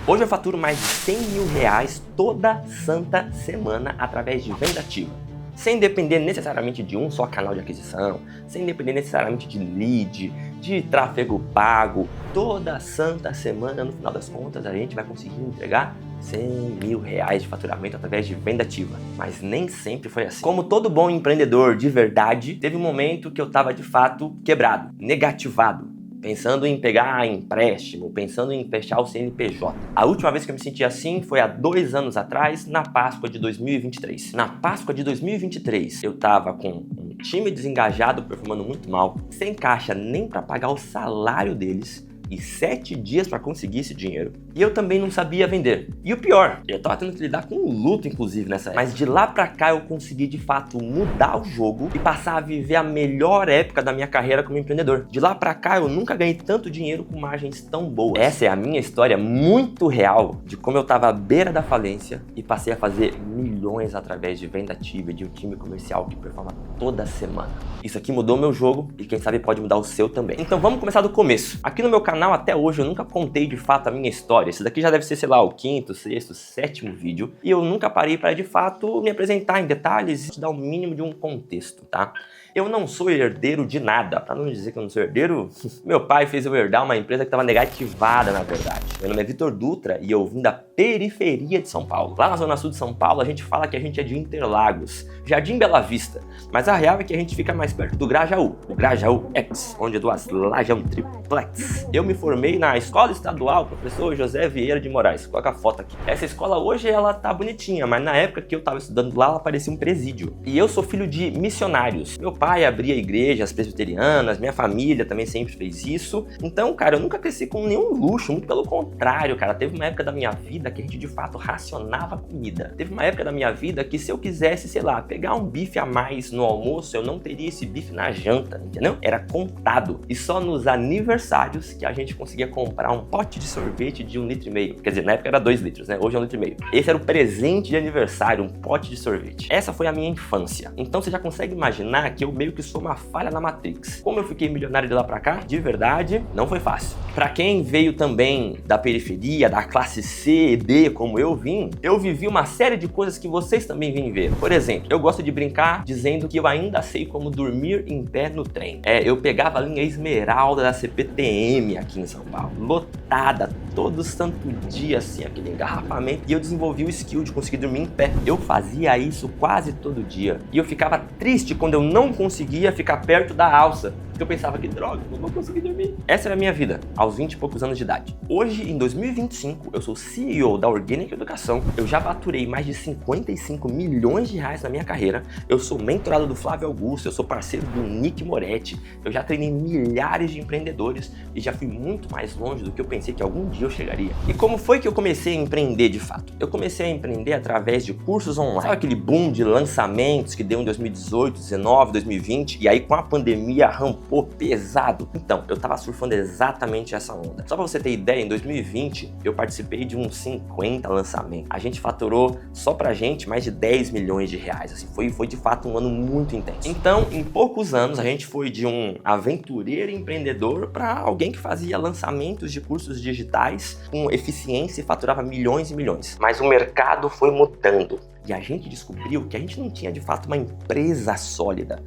Hoje eu faturo mais de 100 mil reais toda santa semana através de venda ativa. Sem depender necessariamente de um só canal de aquisição, sem depender necessariamente de lead, de tráfego pago. Toda santa semana, no final das contas, a gente vai conseguir entregar 100 mil reais de faturamento através de venda ativa. Mas nem sempre foi assim. Como todo bom empreendedor de verdade, teve um momento que eu estava de fato quebrado, negativado. Pensando em pegar empréstimo, pensando em fechar o CNPJ. A última vez que eu me senti assim foi há 2 anos atrás, na Páscoa de 2023. Na Páscoa de 2023, eu tava com um time desengajado, performando muito mal, sem caixa nem para pagar o salário deles, e 7 dias para conseguir esse dinheiro. E eu também não sabia vender. E o pior, eu tava tendo que lidar com um luto, inclusive, nessa época. Mas de lá pra cá eu consegui, de fato, mudar o jogo e passar a viver a melhor época da minha carreira como empreendedor. De lá pra cá eu nunca ganhei tanto dinheiro com margens tão boas. Essa é a minha história muito real de como eu tava à beira da falência e passei a fazer milhões através de venda ativa de um time comercial que performa toda semana. Isso aqui mudou meu jogo e quem sabe pode mudar o seu também. Então vamos começar do começo. Aqui no meu canal até hoje eu nunca contei de fato a minha história. Esse daqui já deve ser, sei lá, o 5º, 6º, 7º vídeo. E eu nunca parei para de fato me apresentar em detalhes e te dar o mínimo de um contexto, tá? Eu não sou herdeiro de nada. Para não dizer que eu não sou herdeiro, meu pai fez eu herdar uma empresa que estava negativada, na verdade. Meu nome é Vitor Dutra e eu vim da periferia de São Paulo. Lá na zona sul de São Paulo a gente fala que a gente é de Interlagos, Jardim Bela Vista. Mas a real é que a gente fica mais perto do Grajaú, o Grajaú X, onde eu dou as lajes triplex. Eu me formei na Escola Estadual Professor José Vieira de Moraes. Coloca a foto aqui. Essa escola hoje ela tá bonitinha, mas na época que eu tava estudando lá, ela parecia um presídio. E eu sou filho de missionários. Meu pai abria igrejas presbiterianas, minha família também sempre fez isso. Então, cara, eu nunca cresci com nenhum luxo, muito pelo contrário, cara. Teve uma época da minha vida que a gente de fato racionava comida. Teve uma época da minha vida que se eu quisesse, sei lá, pegar um bife a mais no almoço, eu não teria esse bife na janta, entendeu? Era contado. E só nos aniversários que a gente conseguia comprar um pote de sorvete de 1,5 litro. Quer dizer, na época era 2 litros, né? Hoje é 1,5 litro. Esse era o presente de aniversário, um pote de sorvete. Essa foi a minha infância. Então você já consegue imaginar que eu meio que sou uma falha na Matrix. Como eu fiquei milionário de lá pra cá, de verdade, não foi fácil. Pra quem veio também da periferia, da classe C e D, como eu vim, eu vivi uma série de coisas que vocês também vêm ver. Por exemplo, eu gosto de brincar dizendo que eu ainda sei como dormir em pé no trem. Eu pegava a linha Esmeralda da CPTM aqui em São Paulo, lotada, todo santo dia, assim, aquele engarrafamento, e eu desenvolvi o skill de conseguir dormir em pé. Eu fazia isso quase todo dia, e eu ficava triste quando eu não conseguia ficar perto da alça, porque eu pensava, que droga, não vou conseguir dormir. Essa era a minha vida, aos 20 e poucos anos de idade. Hoje, em 2025, eu sou CEO da Organic Educação, eu já faturei mais de 55 milhões de reais na minha carreira, eu sou mentorado do Flávio Augusto, eu sou parceiro do Nick Moretti, eu já treinei milhares de empreendedores e já fui muito mais longe do que eu pensei que algum dia eu chegaria. E como foi que eu comecei a empreender de fato? Eu comecei a empreender através de cursos online. Sabe aquele boom de lançamentos que deu em 2018, 2019, 2020? E aí com a pandemia rampou pesado. Então, eu tava surfando exatamente essa onda. Só pra você ter ideia, em 2020 eu participei de uns 50 lançamentos. A gente faturou só pra gente mais de 10 milhões de reais. Assim, foi de fato um ano muito intenso. Então, em poucos anos, a gente foi de um aventureiro empreendedor para alguém que fazia lançamentos de cursos digitais com eficiência e faturava milhões e milhões. Mas o mercado foi mudando. E a gente descobriu que a gente não tinha de fato uma empresa sólida.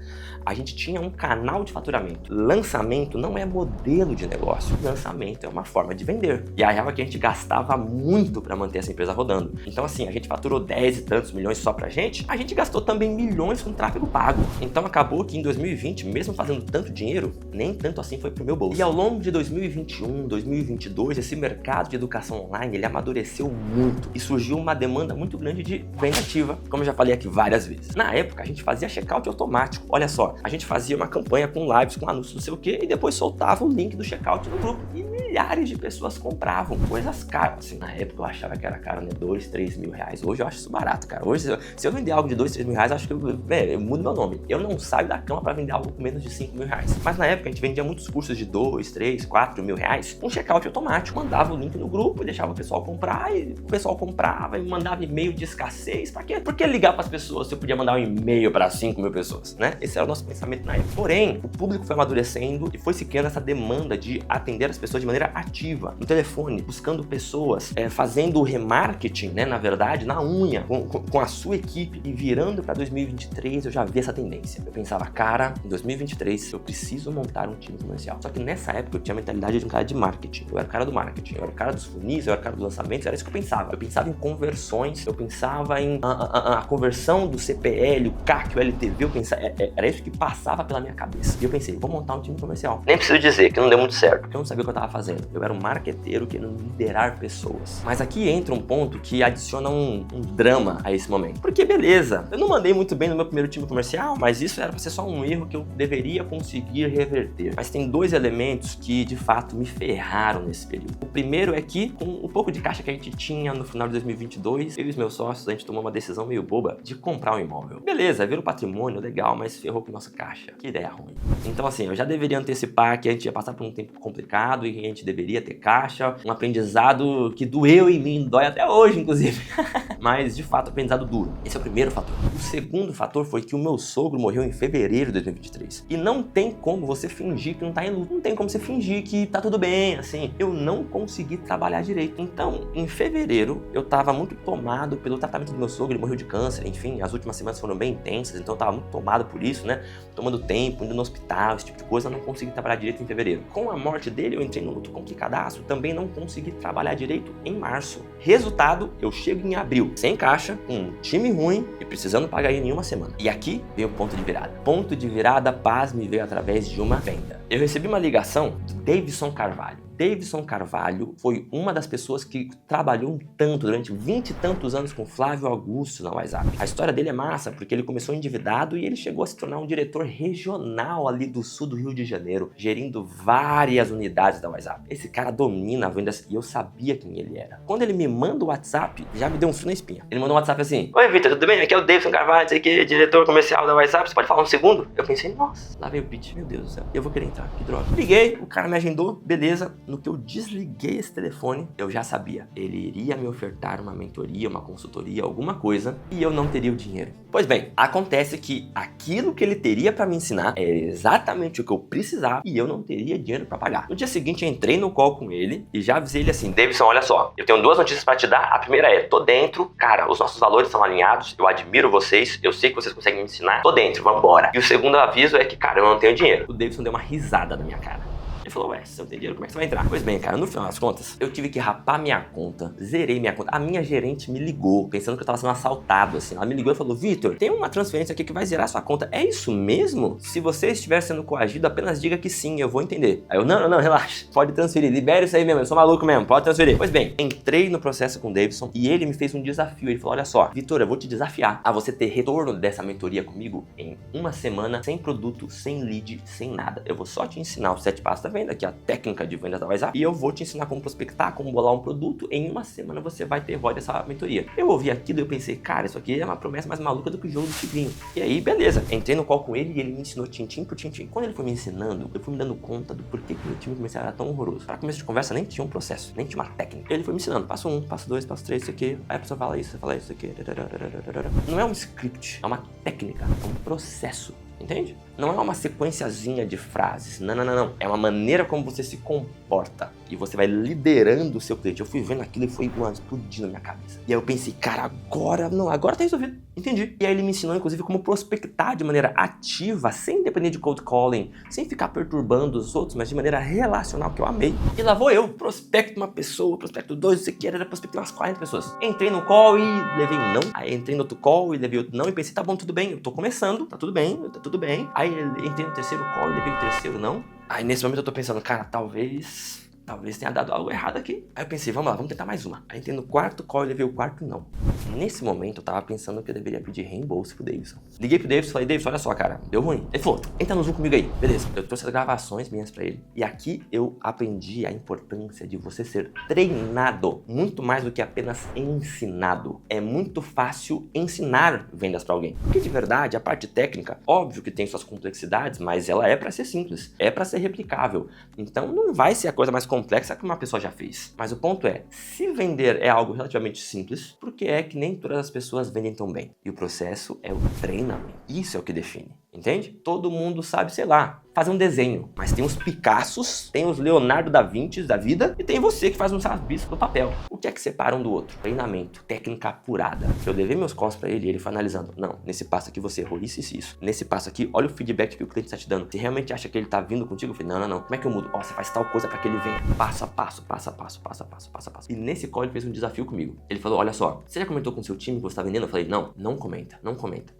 A gente tinha um canal de faturamento. Lançamento não é modelo de negócio. Lançamento é uma forma de vender. E a real é que a gente gastava muito para manter essa empresa rodando. Então assim, a gente faturou 10 e tantos milhões só pra gente. A gente gastou também milhões com tráfego pago. Então acabou que em 2020, mesmo fazendo tanto dinheiro, nem tanto assim foi pro meu bolso. E ao longo de 2021, 2022, esse mercado de educação online, ele amadureceu muito. E surgiu uma demanda muito grande de venda ativa, como eu já falei aqui várias vezes. Na época, a gente fazia checkout automático. Olha só, a gente fazia uma campanha com lives, com anúncios, não sei o quê, e depois soltava o link do checkout no grupo. E milhares de pessoas compravam coisas caras. Assim, na época eu achava que era caro, né? 2, 3 mil reais. Hoje eu acho isso barato, cara. Hoje, se eu vender algo de 2, 3 mil reais, eu acho que eu mudo meu nome. Eu não saio da cama pra vender algo com menos de 5 mil reais. Mas na época a gente vendia muitos cursos de 2, 3, 4 mil reais. Um checkout automático. Mandava o link no grupo e deixava o pessoal comprar. E o pessoal comprava e mandava e-mail de escassez. Pra quê? Por que ligar pras pessoas se eu podia mandar um e-mail pra 5 mil pessoas, né? Esse era o nosso pensamento na época. Porém, o público foi amadurecendo e foi se criando essa demanda de atender as pessoas de maneira maneira ativa, no telefone, buscando pessoas, fazendo o remarketing, né, na verdade, na unha, com a sua equipe. E virando para 2023, eu já vi essa tendência. Eu pensava, cara, em 2023 eu preciso montar um time comercial. Só que nessa época eu tinha a mentalidade de um cara de marketing. Eu era o cara do marketing, eu era o cara dos funis, eu era o cara dos lançamentos, era isso que eu pensava. Eu pensava em conversões, eu pensava em a conversão do CPL, o CAC, o LTV, eu pensava, era isso que passava pela minha cabeça. E eu pensei, vou montar um time comercial. Nem preciso dizer que não deu muito certo, porque eu não sabia o que eu tava fazendo. Eu era um marqueteiro querendo liderar pessoas. Mas aqui entra um ponto que adiciona um drama a esse momento. Porque beleza, eu não mandei muito bem no meu primeiro time comercial, mas isso era pra ser só um erro que eu deveria conseguir reverter. Mas tem dois elementos que de fato me ferraram nesse período. O primeiro é que, com um pouco de caixa que a gente tinha no final de 2022, eu e os meus sócios, a gente tomou uma decisão meio boba de comprar um imóvel. Beleza, vira o patrimônio, legal, mas ferrou com nossa caixa. Que ideia ruim. Então assim, eu já deveria antecipar que a gente ia passar por um tempo complicado e que a gente deveria ter caixa, um aprendizado que doeu em mim, dói até hoje, inclusive. Mas, de fato, aprendizado duro. Esse é o primeiro fator. O segundo fator foi que o meu sogro morreu em fevereiro de 2023. E não tem como você fingir que não tá em luto. Não tem como você fingir que tá tudo bem, assim. Eu não consegui trabalhar direito. Então, em fevereiro, eu tava muito tomado pelo tratamento do meu sogro. Ele morreu de câncer, enfim. As últimas semanas foram bem intensas, então eu tava muito tomado por isso, né? Tomando tempo, indo no hospital, esse tipo de coisa. Eu não consegui trabalhar direito em fevereiro. Com a morte dele, eu entrei num luto complicadaço. Também não consegui trabalhar direito em março. Resultado, eu chego em abril, sem caixa, com um time ruim e precisando pagar em uma semana. E aqui veio o ponto de virada. Ponto de virada, paz, me veio através de uma venda. Eu recebi uma ligação do Davidson Carvalho. Davidson Carvalho foi uma das pessoas que trabalhou um tanto durante 20 e tantos anos com Flávio Augusto na WhatsApp. A história dele é massa, porque ele começou endividado e ele chegou a se tornar um diretor regional ali do sul do Rio de Janeiro, gerindo várias unidades da WhatsApp. Esse cara domina vendas e eu sabia quem ele era. Quando ele me manda o WhatsApp, já me deu um frio na espinha. Ele mandou um WhatsApp assim: oi, Vitor, tudo bem? Aqui é o Davidson Carvalho, sei que diretor comercial da WhatsApp, você pode falar um segundo? Eu pensei, nossa, lá veio o pitch, meu Deus do céu, eu vou querer entrar, que droga. Liguei, o cara me agendou, beleza. No que eu desliguei esse telefone, eu já sabia. Ele iria me ofertar uma mentoria, uma consultoria, alguma coisa, e eu não teria o dinheiro. Pois bem, acontece que aquilo que ele teria pra me ensinar é exatamente o que eu precisava e eu não teria dinheiro pra pagar. No dia seguinte, eu entrei no call com ele e já avisei ele assim: Davidson, olha só, eu tenho duas notícias pra te dar. A primeira é, tô dentro, cara, os nossos valores são alinhados, eu admiro vocês, eu sei que vocês conseguem me ensinar, tô dentro, vambora. E o segundo aviso é que, cara, eu não tenho dinheiro. O Davidson deu uma risada na minha cara. Ele falou, ué, se você não tem dinheiro, como é que você vai entrar? Pois bem, cara, no final das contas, eu tive que rapar minha conta, zerei minha conta. A minha gerente me ligou, pensando que eu tava sendo assaltado, assim. Ela me ligou e falou, Vitor, tem uma transferência aqui que vai zerar sua conta. É isso mesmo? Se você estiver sendo coagido, apenas diga que sim, eu vou entender. Aí eu, não, relaxa, pode transferir, libere isso aí mesmo, eu sou maluco mesmo, pode transferir. Pois bem, entrei no processo com o Davidson e ele me fez um desafio. Ele falou, olha só, Vitor, eu vou te desafiar a você ter retorno dessa mentoria comigo em uma semana, sem produto, sem lead, sem nada. Eu vou só te ensinar os 7 passos da venda, que é a técnica de vendas da WhatsApp, e eu vou te ensinar como prospectar, como bolar um produto. Em uma semana você vai ter ROI dessa mentoria. Eu ouvi aquilo e eu pensei, cara, isso aqui é uma promessa mais maluca do que o jogo do tigrinho. E aí, beleza, entrei no call com ele e ele me ensinou tintim por tintim. Quando ele foi me ensinando, eu fui me dando conta do porquê que meu time comercial era tão horroroso. Para começo de conversa, nem tinha um processo, nem tinha uma técnica. Ele foi me ensinando, passo 1, passo 2, passo 3, isso aqui. Aí a pessoa fala isso aqui. Não é um script, é uma técnica, é um processo. Entende? Não é uma sequenciazinha de frases, não. É uma maneira como você se comporta e você vai liderando o seu cliente. Eu fui vendo aquilo e foi explodindo na minha cabeça. E aí eu pensei, cara, agora tá resolvido. Entendi. E aí ele me ensinou, inclusive, como prospectar de maneira ativa, sem depender de cold calling, sem ficar perturbando os outros, mas de maneira relacional, que eu amei. E lá vou eu, prospecto uma pessoa, prospecto dois, isso aqui era prospectar umas 40 pessoas. Entrei no call e levei um não. Aí entrei no outro call e levei outro não e pensei, tá bom, tudo bem, eu tô começando, tá tudo bem. Aí entrei no terceiro call e levei o terceiro não. Aí nesse momento eu tô pensando, cara, talvez tenha dado algo errado aqui. Aí eu pensei, vamos lá, vamos tentar mais uma. Aí entrei no quarto call e levei o quarto não. Nesse momento eu tava pensando que eu deveria pedir reembolso pro Davidson. Liguei pro Davidson e falei, Davidson, olha só, cara, deu ruim. Ele falou, entra no Zoom comigo aí. Beleza, eu trouxe as gravações minhas pra ele. E aqui eu aprendi a importância de você ser treinado, muito mais do que apenas ensinado. É muito fácil ensinar vendas pra alguém. Porque de verdade, a parte técnica, óbvio que tem suas complexidades, mas ela é pra ser simples, é pra ser replicável. Então não vai ser a coisa mais complexa que uma pessoa já fez. Mas o ponto é, se vender é algo relativamente simples, porque é que nem todas as pessoas vendem tão bem. E o processo é o treinamento. Isso é o que define. Entende? Todo mundo sabe, sei lá, fazer um desenho, mas tem os Picassos, tem os Leonardo da Vinci da vida e tem você que faz um rabisco do papel. O que é que separa um do outro? Treinamento, técnica apurada. Eu levei meus calls pra ele e ele foi analisando. Não, nesse passo aqui você errou isso e isso. Nesse passo aqui, olha o feedback que o cliente tá te dando. Você realmente acha que ele tá vindo contigo? Eu falei, não. Como é que eu mudo? Ó, você faz tal coisa pra que ele venha. Passo a passo. E nesse call ele fez um desafio comigo. Ele falou, olha só, você já comentou com o seu time que você tá vendendo? Eu falei, não comenta.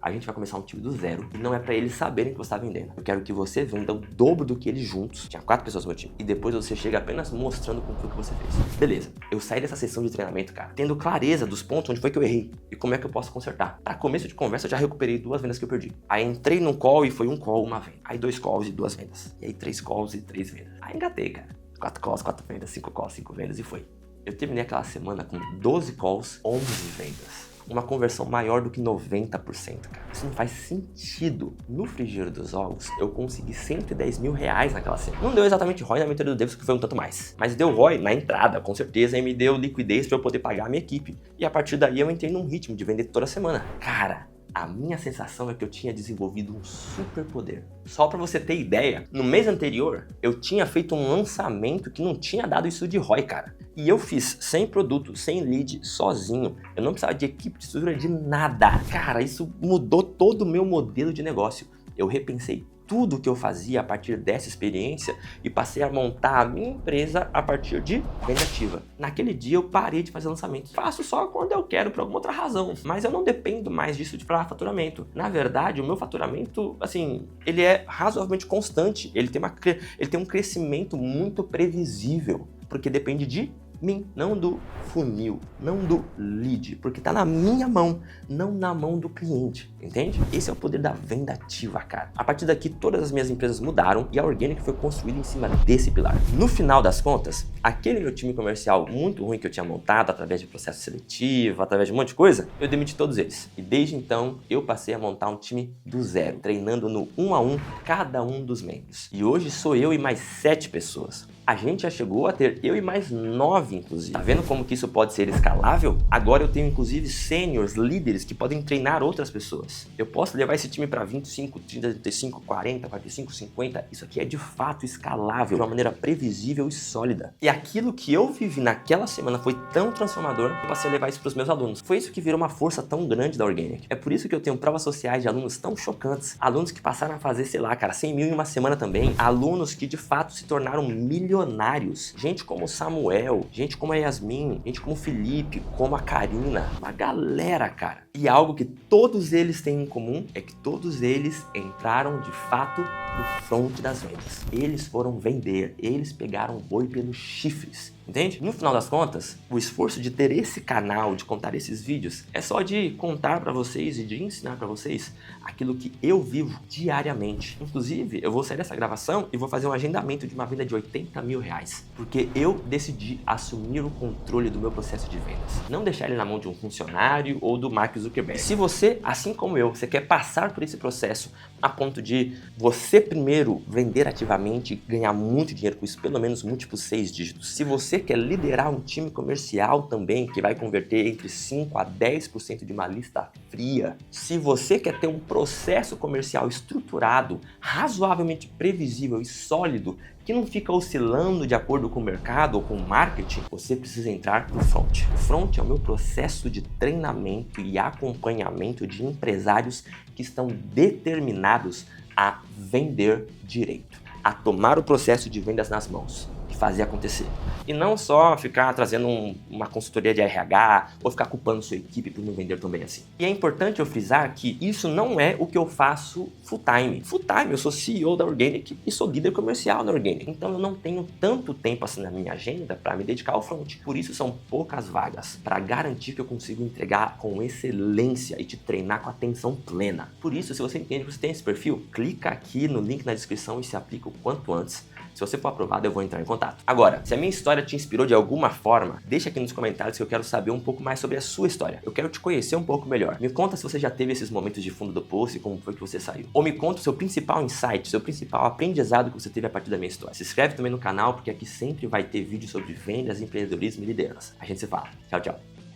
A gente vai começar um time do zero e não é pra eles saberem que você tá vendendo. Eu quero que você venda o dobro do que eles juntos. Tinha 4 pessoas no meu time. E depois você chega apenas mostrando como foi que você fez. Beleza. Eu saí dessa sessão de treinamento, cara, tendo clareza dos pontos onde foi que eu errei e como é que eu posso consertar. Pra começo de conversa, eu já recuperei 2 vendas que eu perdi. Aí entrei num call e foi um call, uma venda. Aí 2 calls e 2 vendas. E aí 3 calls e 3 vendas. Aí engatei, cara. 4 calls, 4 vendas, 5 calls, 5 vendas e foi. Eu terminei aquela semana com 12 calls, 11 vendas. Uma conversão maior do que 90%, cara. Isso não faz sentido. No frigir dos ovos, eu consegui 110 mil reais naquela semana. Não deu exatamente ROI na mentoria do Davis, que foi um tanto mais. Mas deu ROI na entrada, com certeza, e me deu liquidez para eu poder pagar a minha equipe. E a partir daí eu entrei num ritmo de vender toda semana. Cara, a minha sensação é que eu tinha desenvolvido um superpoder. Só pra você ter ideia, no mês anterior, eu tinha feito um lançamento que não tinha dado isso de ROI, cara. E eu fiz sem produto, sem lead, sozinho. Eu não precisava de equipe de estrutura de nada. Cara, isso mudou todo o meu modelo de negócio. Eu repensei tudo que eu fazia a partir dessa experiência e passei a montar a minha empresa a partir de venda ativa. Naquele dia eu parei de fazer lançamento. Faço só quando eu quero por alguma outra razão, mas eu não dependo mais disso para faturamento. Na verdade, o meu faturamento, assim, ele é razoavelmente constante. Ele tem um crescimento muito previsível, porque depende de mim, não do funil, não do lead, porque tá na minha mão, não na mão do cliente, entende? Esse é o poder da venda ativa, cara. A partir daqui, todas as minhas empresas mudaram e a Organic foi construída em cima desse pilar. No final das contas, aquele meu time comercial muito ruim que eu tinha montado através de processo seletivo, através de um monte de coisa, eu demiti todos eles. E desde então, eu passei a montar um time do zero, treinando no 1 a 1 cada um dos membros. E hoje sou eu e mais 7 pessoas. A gente já chegou a ter eu e mais 9, inclusive. Tá vendo como que isso pode ser escalável? Agora eu tenho, inclusive, sêniors, líderes que podem treinar outras pessoas. Eu posso levar esse time para 25, 30, 35, 40, 45, 50. Isso aqui é de fato escalável, de uma maneira previsível e sólida. E aquilo que eu vivi naquela semana foi tão transformador, eu passei a levar isso para os meus alunos. Foi isso que virou uma força tão grande da Organic. É por isso que eu tenho provas sociais de alunos tão chocantes. Alunos que passaram a fazer, sei lá, cara, 100 mil em uma semana também. Alunos que de fato se tornaram milionários. Gente como Samuel, gente como a Yasmin, gente como o Felipe, como a Karina, uma galera, cara. E algo que todos eles têm em comum é que todos eles entraram de fato no front das vendas. Eles foram vender, eles pegaram o boi pelos chifres. Entende? No final das contas, o esforço de ter esse canal, de contar esses vídeos, é só de contar para vocês e de ensinar para vocês aquilo que eu vivo diariamente. Inclusive, eu vou sair dessa gravação e vou fazer um agendamento de uma venda de 80 mil reais, porque eu decidi assumir o controle do meu processo de vendas. Não deixar ele na mão de um funcionário ou do Mark Zuckerberg. Se você, assim como eu, você quer passar por esse processo a ponto de você primeiro vender ativamente e ganhar muito dinheiro com isso, pelo menos múltiplos 6 dígitos. Se você quer liderar um time comercial também, que vai converter entre 5 a 10% de uma lista fria. Se você quer ter um processo comercial estruturado, razoavelmente previsível e sólido, que não fica oscilando de acordo com o mercado ou com o marketing, você precisa entrar no front. O front é o meu processo de treinamento e acompanhamento de empresários que estão determinados a vender direito, a tomar o processo de vendas nas mãos e fazer acontecer. E não só ficar trazendo uma consultoria de RH ou ficar culpando sua equipe por não vender tão bem assim. E é importante eu frisar que isso não é o que eu faço full time. Full time, eu sou CEO da Organic e sou líder comercial da Organic. Então eu não tenho tanto tempo assim na minha agenda para me dedicar ao front. Por isso são poucas vagas, para garantir que eu consigo entregar com excelência e te treinar com atenção plena. Por isso, se você entende que você tem esse perfil, clica aqui no link na descrição e se aplica o quanto antes. Se você for aprovado, eu vou entrar em contato. Agora, se a minha história te inspirou de alguma forma, deixa aqui nos comentários que eu quero saber um pouco mais sobre a sua história. Eu quero te conhecer um pouco melhor. Me conta se você já teve esses momentos de fundo do poço e como foi que você saiu. Ou me conta o seu principal insight, seu principal aprendizado que você teve a partir da minha história. Se inscreve também no canal, porque aqui sempre vai ter vídeo sobre vendas, empreendedorismo e liderança. A gente se fala. Tchau, tchau.